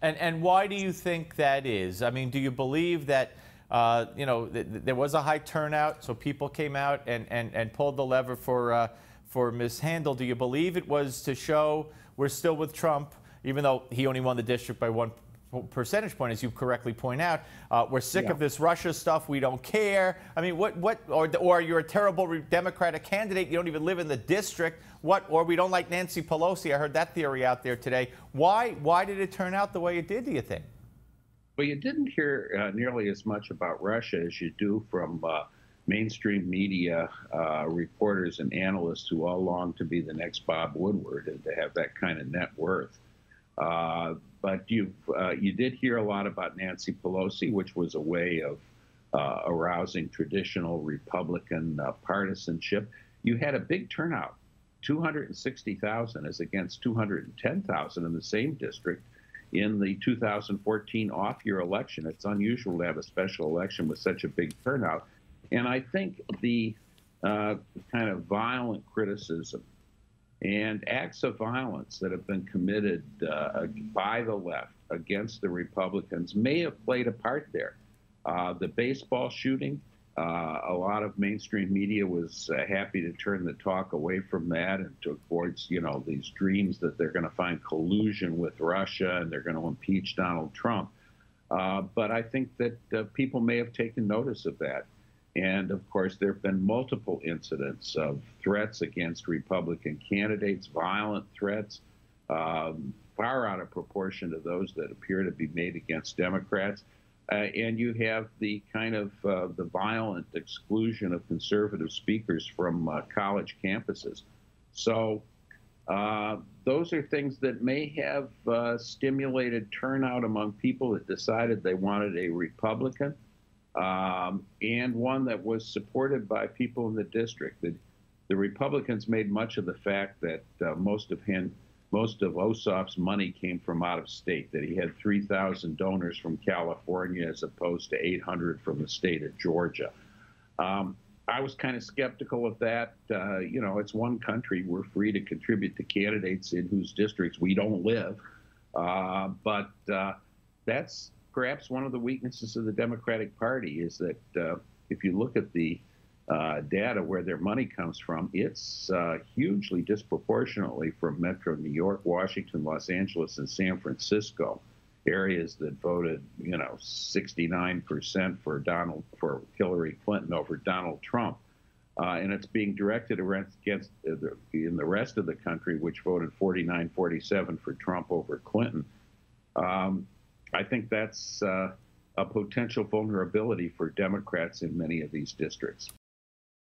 And why do you think that is? I mean, do you believe that there was a high turnout, so people came out and pulled the lever for Ms. Handel? Do you believe it was to show we're still with Trump, even though he only won the district by 1 percentage point, as you correctly point out? We're sick of this Russia stuff. We don't care. I mean, or you're a terrible Democratic candidate. You don't even live in the district. Or we don't like Nancy Pelosi. I heard that theory out there today. Why did it turn out the way it did, do you think? Well, you didn't hear nearly as much about Russia as you do from mainstream media reporters and analysts who all long to be the next Bob Woodward and to have that kind of net worth. But you did hear a lot about Nancy Pelosi, which was a way of arousing traditional Republican partisanship. You had a big turnout, 260,000 as against 210,000 in the same district in the 2014 off-year election. It's unusual to have a special election with such a big turnout. And I think the kind of violent criticism and acts of violence that have been committed by the left against the Republicans may have played a part there. The baseball shooting, a lot of mainstream media was happy to turn the talk away from that and to avoid, these dreams that they're going to find collusion with Russia and they're going to impeach Donald Trump. But I think that people may have taken notice of that. And of course, there have been multiple incidents of threats against Republican candidates, violent threats, far out of proportion to those that appear to be made against Democrats. And you have the kind of the violent exclusion of conservative speakers from college campuses. So those are things that may have stimulated turnout among people that decided they wanted a Republican. And one that was supported by people in the district. The Republicans made much of the fact that most of Ossoff's money came from out of state, that he had 3,000 donors from California as opposed to 800 from the state of Georgia. I was kind of skeptical of that. It's one country. We're free to contribute to candidates in whose districts we don't live. But that's perhaps one of the weaknesses of the Democratic Party is that if you look at the data where their money comes from, it's hugely disproportionately from Metro New York, Washington, Los Angeles, and San Francisco, areas that voted, 69% for Hillary Clinton over Donald Trump. And it's being directed against in the rest of the country, which voted 49-47 for Trump over Clinton. I think that's a potential vulnerability for Democrats in many of these districts.